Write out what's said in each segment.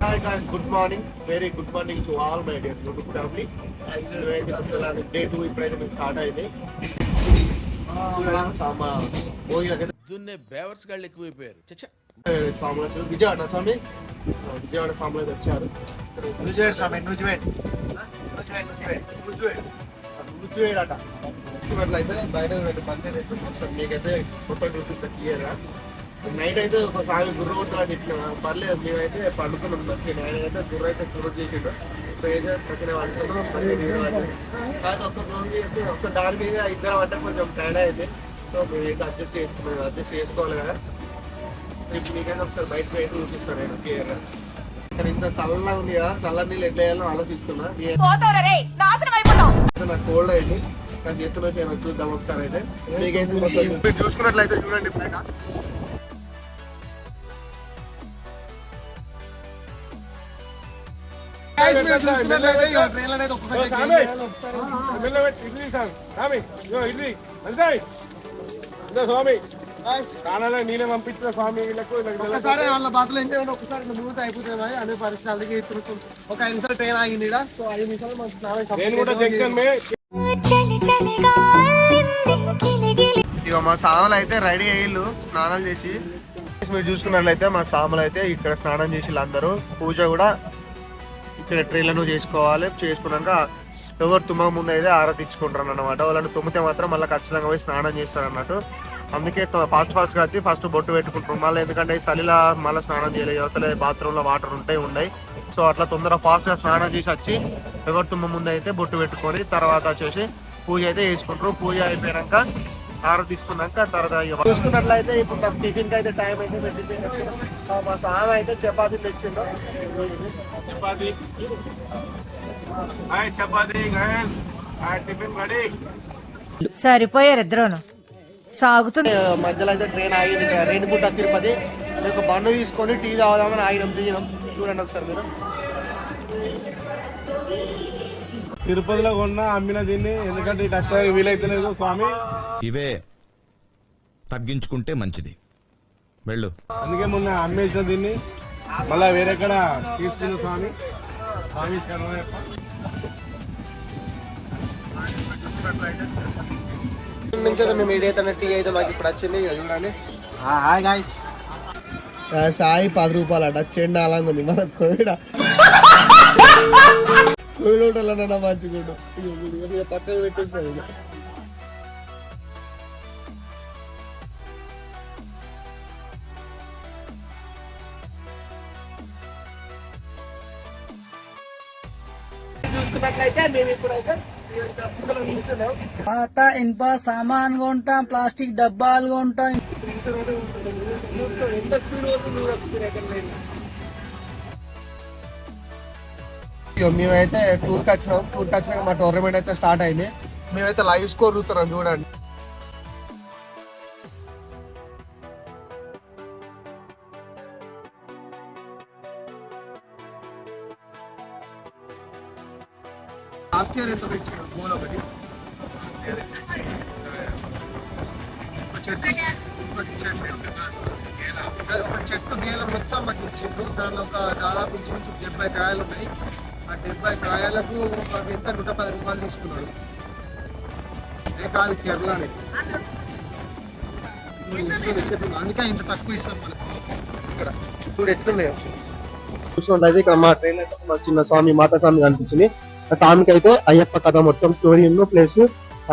Hi guys, good morning. Very good morning to all my dear YouTube family. Day 2 ఇప్పుడైతే మేము start అయింది. దున్నే బేవర్స్ గాళ్ళు ఎక్కువైపోయారు. సాములు వచ్చారు. విజయవాడ స్వామి, విజయవాడ సాములు అయితే వచ్చారు. నుజువేడట అయితే బయట పంచాయతీ ఒకసారి మీకైతే మొత్తం చూపిస్తా క్లియర్గా. నైట్ అయితే ఒక స్వామి గుర్రు కొట్టాలని చెప్పిన పర్లేదు, మేమైతే పండుకున్నాం. నైట్ అయితే గుర్రు అయితే గుర్రు చేసిండు. సో అయితే ప్రతి వండుకున్నాం, కాదు ఒక్క దాని మీద ఇద్దరం అంటే కొంచెం టైర్డ్ అయితే. సో మేమైతే అడ్జస్ట్ చేసుకోవాలి కదా. ఇప్పుడు మీకైతే ఒకసారి బయటకు అయితే చూపిస్తాను నేను క్లియర్గా. కానీ ఇంత చల్లగా ఉంది కదా, చల్ల నీళ్ళు ఎట్లా వేయాలో ఆలోచిస్తున్నా. నాకు కోల్డ్ అయింది, కానీ చేతిలో చూద్దాం ఒకసారి. అయితే మీకైతే మొత్తం చూసుకున్నట్లయితే చూడండి బయట స్వామి నేనే పంపించిన స్వామి ఒకసారి వాళ్ళ బాధలు ఏం చేయండి. ఒకసారి ముందు అయిపోతుంది అనే పరిస్థితి. అందుకే ఒక 5 నిమిషాలు ట్రైన్ ఆగింది. సో 5 నిమిషాలు ఇక మా సాములు అయితే రెడీ అయ్యిళ్ళు స్నానాలు చేసి. మీరు చూసుకున్నట్లయితే మా సాములు అయితే ఇక్కడ స్నానం చేసి అందరూ పూజ కూడా ఇక్కడ ట్రైన్లను చేసుకోవాలి. చేసుకున్నాక ఎవరు తుమ్మక ముందు అయితే ఆరాధించుకుంటారు అన్నమాట. వాళ్ళని తుమ్మితే మాత్రం మళ్ళీ ఖచ్చితంగా పోయి స్నానం చేస్తారు అన్నట్టు. అందుకే ఫాస్ట్గా వచ్చి ఫస్ట్ బొట్టు పెట్టుకుంటారు. మళ్ళీ ఎందుకంటే చలిలా మళ్ళీ స్నానం చేయలేదు, అసలే బాత్రూంలో వాటర్ ఉన్నాయి. సో అట్లా తొందరగా ఫాస్ట్గా స్నానం చేసి వచ్చి ఎవరు తుమ్మ ముందు అయితే బొట్టు పెట్టుకొని తర్వాత వచ్చేసి పూజ అయితే చేసుకుంటారు. పూజ అయిపోయాక ఆరతి తీసుకున్నాక తర్వాత చూసుకున్నట్లయితే ఇప్పుడు టిఫిన్ కి అయితే టైం అయితే పెట్టింది. మా సామె అయితే చపాతీ తెచ్చిండు. సరిపోయారు ఇద్దరును. సాగుతుంది మధ్యలో అయితే ట్రైన్ ఆగింది ఇక్కడ రేణిగుంట తిరుపతి. ఒక బండు తీసుకొని టీ తాగుదామని ఆగినాం, దిగినాం. చూడండి ఒకసారి మీరు. తిరుపతిలో కొన్నా అమ్మిన దీన్ని, ఎందుకంటే ఇటు వచ్చారు వీలైతలేదు స్వామి. ఇవే తగ్గించుకుంటే మంచిది, వెళ్ళు. అందుకే మొన్న అమ్మేసిన దీన్ని మళ్ళా వేరేక్కడ తీసుకున్న స్వామి. స్వామి నుంచి అయితే మేము ఏదైతే టీ అయితే మాకు ఇప్పుడు వచ్చింది చూడండి. Hi guys. సాయి 10 రూపాయలు అట. చెండ అలాగ ఉంది మన కోవిడ కోవిడోటలన్నా మంచిగుండు. పక్కకు పెట్టేసాడు. చూసుకున్నట్లయితే మేము ఇప్పుడైతే పాత ఇనుప సామాన్ కొంటాం, ప్లాస్టిక్ డబ్బాలు కొంటాం. మేమైతే టూర్కి వచ్చినాక మా టోర్నమెంట్ అయితే స్టార్ట్ అయింది. మేమైతే లైవ్ స్కోర్ చూస్తున్నాం చూడండి. లాస్ట్ ఇయర్ ఎంత తెచ్చాడు గోల్ ఒకటి. ఒక చెట్టు గేల మొత్తం మాకు ఇచ్చిండు. దానిలో ఒక దాదాపు ఇంచుమించు 70 కాయలు ఉన్నాయి. ఆ 70 కాయలకు ఎంత 110 రూపాయలు తీసుకున్నాడు. ఏ కాదు కేరళనే. అందుకే ఇంత తక్కువ ఇస్తాం మనకు. ఇక్కడ చూడు ఎట్లున్నాయో చూసినట్లయితే ఇక్కడ మా ట్రైన్ అయితే మా చిన్న స్వామి మాతా స్వామి కనిపించింది. ఆ స్వామికి అయితే అయ్యప్ప కథ మొత్తం స్టోరీ ప్లేస్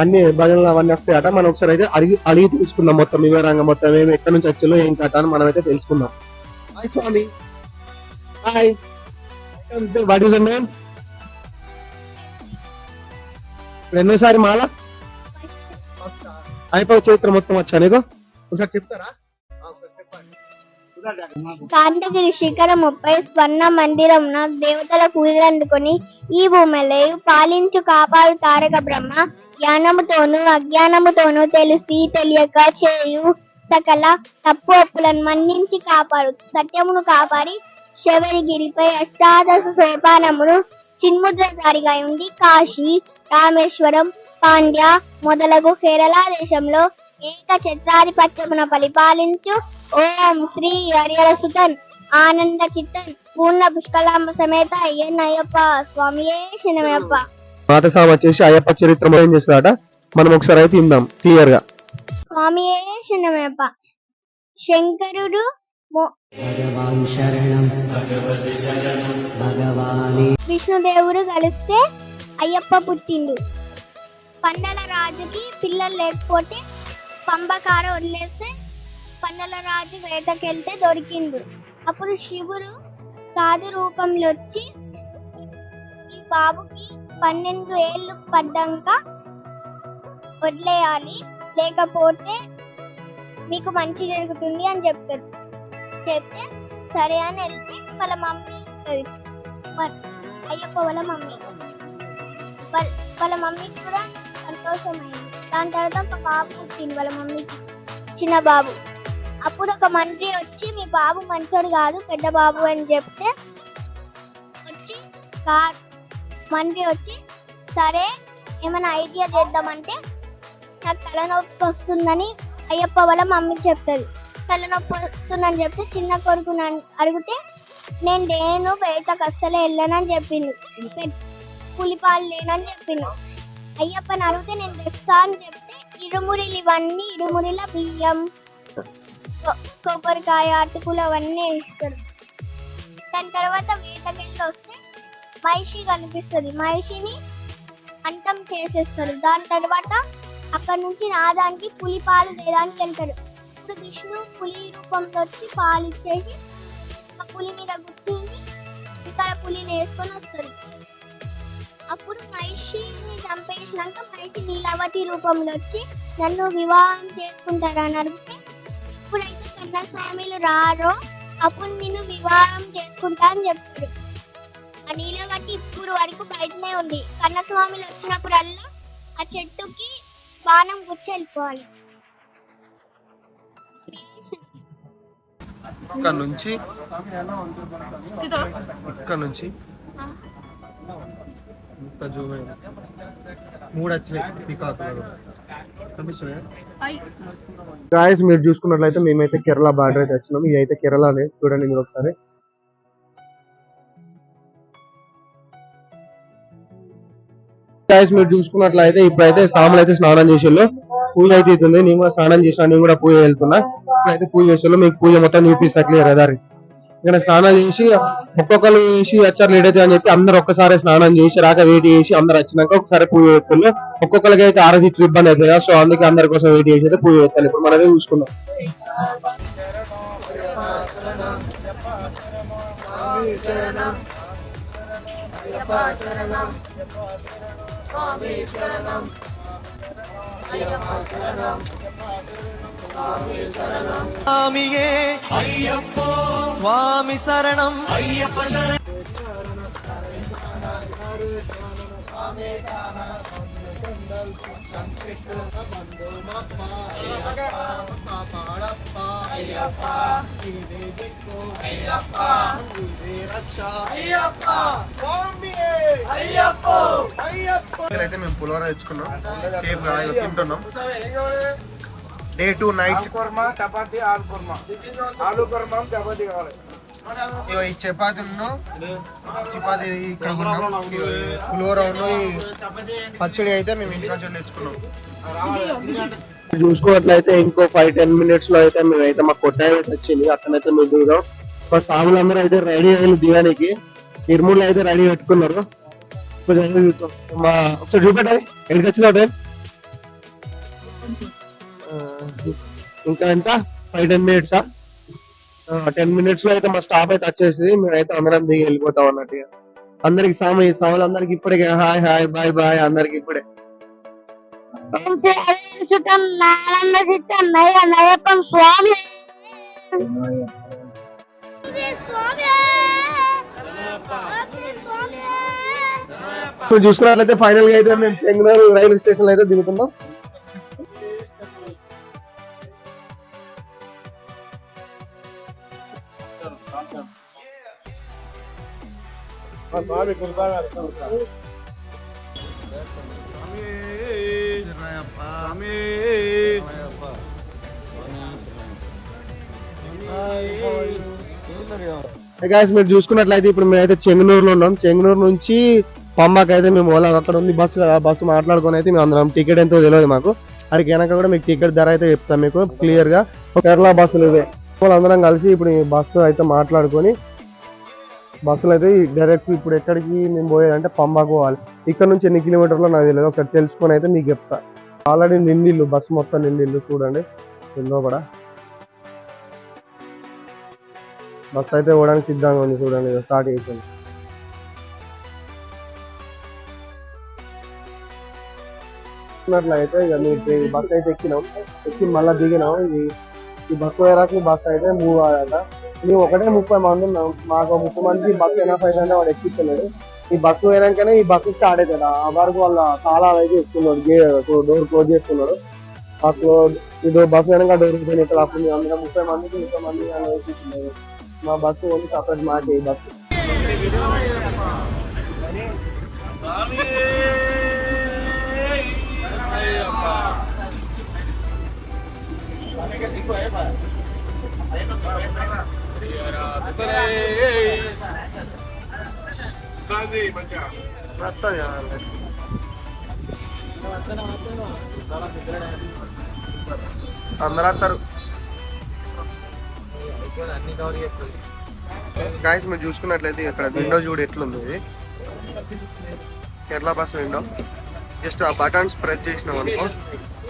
అన్ని భజనలు అవన్నీ వస్తాయట. మనం ఒకసారి అయితే అడిగి తెలుసుకుందాం మొత్తం వివరంగా. మొత్తం ఏమి ఎక్కడి నుంచి వచ్చాలో ఏం కథ అని మనం అయితే తెలుసుకుందాం. Hi Swami. Hi. What is your name? ఎన్నోసారి మాల అయిపోయి చరిత్ర మొత్తం వచ్చా నీకు ఒకసారి చెప్తారా? కాంతగిరి శిఖరం 30 స్వర్ణ మందిరమున దేవతల పూజలందుకొని ఈ భూమిలో పాలించు కాపాడు తారక బ్రహ్మ. జ్ఞానముతోనూ అజ్ఞానముతోనూ తెలిసి తెలియక చేయు సకల తప్పు అప్పులను మన్నించి కాపాడు సత్యమును కాపాడి శబరిగిరిపై అష్టాదశ సోపానమును చిన్ముద్రధారిగా ఉండి కాశీ, రామేశ్వరం, పాండ్య మొదలగు కేరళ దేశంలో ఏక ఛత్రాధిపత్యమున పరిపాలించు ఓం శ్రీ హరిహర సుతన్ ఆనంద చిత్తన్ పూర్ణ పుష్కలాంబ సమేత అయ్యప్ప స్వామియే శరణమయ్యప్ప. మాత సామ వచ్చేసి అయ్యప్ప చరిత్ర ఏం చేస్తుందట, మనం ఒకసారి అయితే ఇందాం క్లియర్ గా. స్వామియే శరణమయ్యప్ప. శంకరుడు విష్ణుదేవుడు కలిస్తే అయ్యప్ప పుట్టిండు. పండల రాజుకి పిల్లలు లేకపోతే పంబకార వదిలేస్తే పండల రాజు వేటకెళ్తే దొరికిండు. అప్పుడు శివుడు సాధు రూపంలో వచ్చి ఈ బాబుకి 12 ఏళ్ళు పడ్డాక వదిలేయాలి, లేకపోతే మీకు మంచి జరుగుతుంది అని చెప్తారు. చెప్తే సరే అని వెళ్తే వాళ్ళ మమ్మీ ఉంటుంది, అయ్యప్ప వాళ్ళ మమ్మీ. వాళ్ళ మమ్మీకి కూడా సంతోషమైంది. దాని తర్వాత ఒక బాబు పుట్టింది వాళ్ళ మమ్మీకి, చిన్న బాబు. అప్పుడు ఒక మంత్రి వచ్చి మీ బాబు మంచోడు కాదు పెద్ద బాబు అని చెప్తే వచ్చి మంత్రి వచ్చి సరే ఏమైనా ఐడియా చేద్దామంటే నాకు తలనొప్పి వస్తుందని అయ్యప్ప వాళ్ళ మమ్మీ చెప్తుంది. తలనొప్పి వస్తుందని చెప్తే చిన్న కొడుకు అడిగితే నేను బయటకు అస్సలే వెళ్ళనని చెప్పిండు. పులిపాలు లేనని చెప్పిండు. అయ్యప్పని అడిగితే నేను తెస్తా అని చెప్తే ఇరుమురిలు ఇవన్నీ ఇరుమురిల బియ్యం కొబ్బరికాయ అటుకులు అవన్నీ ఇస్తారు. దాని తర్వాత వేటకెళ్ళి వస్తే మహిషి కనిపిస్తుంది. మహిషిని అంతం చేసేస్తారు. దాని తర్వాత అక్కడ నుంచి నాదానికి పులి పాలు తేడానికి వెళ్తారు. ఇప్పుడు విష్ణు పులి రూపంలో వచ్చి పాలు ఇచ్చేసి ఆ పులి మీద కూర్చుని ఇక్కడ పులిని వేసుకొని వస్తారు. అప్పుడు మహిషిని చంపేసినాక మహిషి నీలవతి రూపంలో వచ్చి నన్ను వివాహం చేసుకుంటారా అని అడిగితే ఇప్పుడైతే కన్నస్వామిలు రారో అప్పుడు నేను వివాహం చేసుకుంటా అని చెప్తారు. ఆ నీలవతి ఇప్పుడు వరకు బయటనే ఉంది. కన్నస్వామిలు వచ్చినప్పుడల్లా ఆ చెట్టుకి బాణం గుచ్చి వెళ్ళిపోవాలి. ఇక్కడ నుంచి మూడు వచ్చినాయి పికాకులు కనిపిస్తున్నాయి. గాయస్ మీరు చూసుకున్నట్లయితే మేమైతే కేరళ బార్డర్ అయితే వచ్చినాం. ఇది అయితే కేరళనే, చూడండి మీరు ఒకసారి. గాయస్ మీరు చూసుకున్నట్లయితే ఇప్పుడైతే సాములు అయితే స్నానం చేసేళ్ళు, పూజ అయితే అవుతుంది. నేను కూడా స్నానం చేసిన, నేను కూడా పూజ వెళ్తున్నా. ఇప్పుడైతే పూజ చేసేళ్ళు, మీకు పూజ మొత్తం చూపిస్తా క్లియర్ అదారి. ఇక్కడ స్నానం చేసి ఒక్కొక్కరు వేసి వచ్చారు లేట్ అయితే అని చెప్పి అందరు ఒక్కసారి స్నానం చేసి రాక వెయిట్ చేసి అందరు వచ్చినాక ఒకసారి పూజ చేస్తున్నారు. ఒక్కొక్కరికి అయితే ఆరతి ఇబ్బంది అవుతుంది కదా, సో అందుకే అందరి కోసం వెయిట్ చేసి అయితే పూజ చేస్తారు. ఇప్పుడు మనమే చూసుకున్నాం. స్వామియే అయ్యప్ప స్వామి శరణం అయ్యప్ప శరణం. అయితే మేము పులిహోర తెచ్చుకున్నాం, సేఫ్ గా తింటున్నాం. డే 2 నైట్ చపాతి ఆలు కుర్మా, ఆలు కుర్మా చపాతి కావాలి. ఈ చపాతి ఇక్కడ ఉన్నాం, పులిహోర పచ్చడి అయితే మేము ఇంటికి తెచ్చుకున్నాం. చూసుకున్నట్లయితే ఇంకో 5-10 minutes లో అయితే మేమైతే మా కొట్టాయి అయితే వచ్చింది. అక్కడైతే మేము దిగుదాం. మా సాములందరూ అయితే రెడీ అయ్యి దిగానికి ఇరుముళ్ళు అయితే రెడీ పెట్టుకున్నారు. మా ఒకసారి చూపెట్టాలి ఎక్కడికి వచ్చిన ఇంకా ఎంత 5-10 minutes 10 minutes లో అయితే మా స్టాప్ అయితే వచ్చేసి మేమైతే అందరం దిగి వెళ్ళిపోతాం అన్నట్టుగా. అందరికి సాములందరికి ఇప్పుడే హాయ్ హాయ్ బాయ్ బాయ్ అందరికి ఇప్పుడే. స్వామి చూసుకున్నట్లయితే ఫైనల్ గా అయితే మేము చెంగనూరు రైల్వే స్టేషన్ లో అయితే దిగుతున్నాం. గాయస్ మీరు చూసుకున్నట్లయితే ఇప్పుడు మేమైతే చెంగనూరులో ఉన్నాం. చెంగనూరు నుంచి పంబాకి అయితే మేము ఓలా అక్కడ ఉంది బస్సు మాట్లాడుకొని అయితే మేము అందరం టికెట్ ఎంతో తెలియదు మాకు. అక్కడికి వెనక కూడా మీకు టికెట్ ధర అయితే చెప్తాం మీకు క్లియర్ గా. కేరళ బస్సులు ఇవే అందరం కలిసి ఇప్పుడు ఈ బస్సు అయితే మాట్లాడుకొని బస్సులు అయితే డైరెక్ట్ ఇప్పుడు ఎక్కడికి మేము పోయేదంటే పంబాకు పోవాలి. ఇక్కడ నుంచి ఎన్ని కిలోమీటర్లో నాకు తెలియదు, ఒకసారి తెలుసుకొని అయితే మీకు చెప్తా. ఆల్రెడీ నిండిల్లు బస్సు మొత్తం నిండిల్లు చూడండి ఎన్నో కూడా. బస్సు అయితే పోవడానికి సిద్ధంగా ఉంది చూడండి, స్టార్ట్ చేసింది. అయితే ఇక మీరు బస్సు అయితే ఎక్కి మళ్ళీ దిగినాం. ఈ బస్సు వేరాకి బస్సు అయితే మూవ్ అవ్వాలట. మేము ఒకటే 30 మంది ఉన్నాం, మాకు 30 మందికి బస్సు ఎనఫ్ అయితే వాడు ఎక్కిస్తున్నాడు. ఈ బస్సు వేయడానికనే ఈ బస్సు స్టార్ట్ అవుతుంది. ఆ వరకు వాళ్ళ తాళాలు అయితే ఇస్తున్నాడు, డోర్ క్లోజ్ చేస్తున్నాడు. బస్సులో ఇది బస్సు వెనక డోర్ ఓపెన్ ఇక్కడ అప్పుడు అందులో 30 మందికి 30 మంది ఎక్కిస్తున్నాడు. మా బస్సు ఓన్లీ సపరేట్ మాకే ఈ బస్సు. అందరూ వస్తారు. గాయస్ మీరు చూసుకున్నట్లయితే ఇక్కడ విండో చూడు ఎట్లుంది. ఇది కేరళ బస్ విండో. జస్ట్ ఆ బటన్స్ ప్రెస్ చేసినాం అనుకో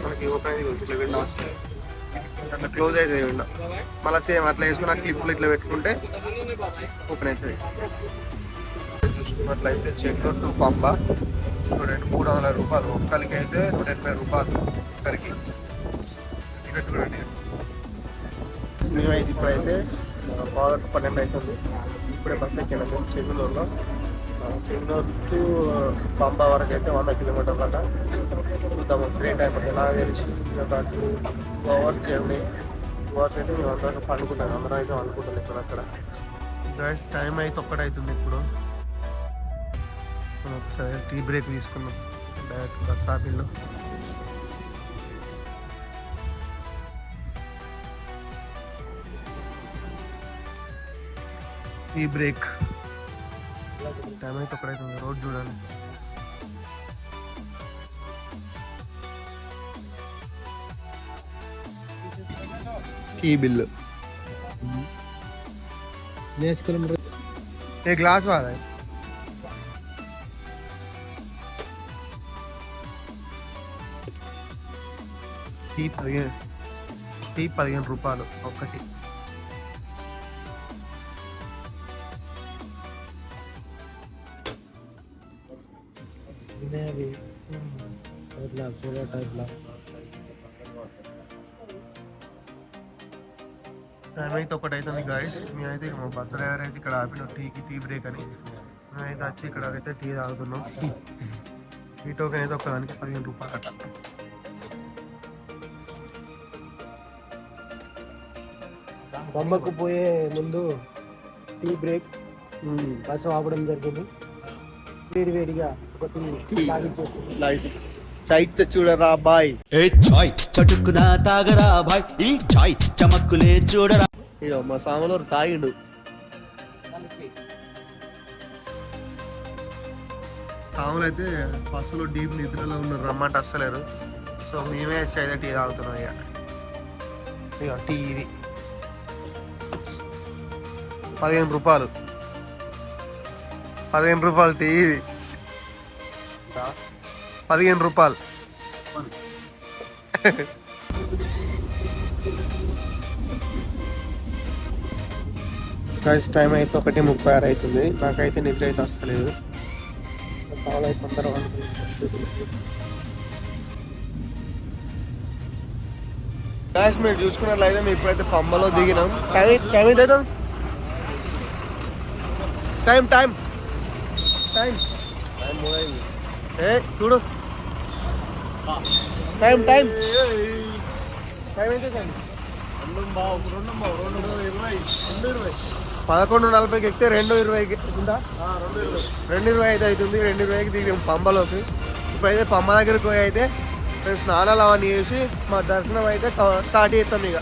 మనకి ఓపెన్ అయితే ఇట్లా విండో వస్తుంది, అట్లా క్లోజ్ అవుతుంది విండో. మళ్ళీ సేమ్ అట్లా వేసుకుని ఆ క్లిప్లు ఇట్లా పెట్టుకుంటే ఓపెన్ అవుతుంది. చూసుకున్నట్లయితే చెన్నూరు టు పంబ చూడండి 300 రూపాయలు ఒక్కరికి అయితే 180 రూపాయలు ఒక్కరికి టికెట్ చూడండి. మేమైతే ఇప్పుడైతే 12 అవుతుంది. ఇప్పుడే బస్ ఎక్కినాం మేము చెన్నూరులో. చెన్నూరు టు పంబ వరకు అయితే 100 కిలోమీటర్లు అట. చూద్దాము ఫ్రీ టైం అంటే నాకు తెలిసి ఒక 2 అవర్స్ జర్నీ. 2 అవర్స్ అయితే మేము అందరం పండుకుంటాం, అందరం అయితే అనుకుంటాం ఇక్కడ అక్కడ. టైం అయితే ఒక్కటవుతుంది. ఇప్పుడు మనం ఒకసారి టీ బ్రేక్ తీసుకున్నాం డైరెక్ట్ బస్ ఆపిల్లో. టీ బ్రేక్ టైం అయితే ఒక్కడైతుంది. రోడ్ చూడండి. టీ బిల్లు ఏ గ్లాస్ వారా టీ 15 రూపాయలు ఒక్కటి. టైం అయితే ఒకటైతుంది గాయస్. మేమైతే మా బస్సు డ్రైవర్ అయితే ఇక్కడ ఆపిన టీ బ్రేక్ అని. మేమైతే వచ్చి ఇక్కడ అయితే టీ తాగుతున్నాం. ఈ టోకెన్ అయితే ఒక్కదానికి 15 రూపాయలు అట్ట. బొమ్మకు పోయే ముందు టీ బ్రేక్ బస్సు ఆపడం జరిగింది. వేడివేడిగా ఒక టీ తాగిచ్చేసి చాయ్ చూడరా బాయ్, ఏ చాయ్ చటుక్కున తాగరా భాయ్, ఈ చాయ్ చమక్కులే చూడరా. ఇక మా సామలో తాగిండు. సాములు అయితే బస్సులో డీప్ నిద్రలో ఉన్నారు, రమ్మంటే వస్తలేరు. సో మేమే అయితే టీ తాగుతున్నాం. ఇక టీ ఇది 15 రూపాయలు. 15 రూపాయలు టీ ఇది 15 రూపాయలు. టైం అయితే 1:36 అవుతుంది. నాకైతే నిద్ర అయితే వస్తలేదు. చాలా అయితే తొందరగా గాయస్ మీరు చూసుకున్నట్లయితే మేము ఇప్పుడైతే పంబలో దిగినాం. టైం అయితే టైం టైం టైం ఏ చూడు టైం టైం టైం అయితే 11:40కి ఎక్కితే 2:20కి ఉందా, 2:20 అయితే అవుతుంది. 2:20కి దిగాం పంబలోకి. ఇప్పుడైతే పంబ దగ్గరికి పోయి అయితే మేము స్నానాలు అవన్నీ చేసి మా దర్శనం అయితే స్టార్ట్ చేస్తాం. ఇక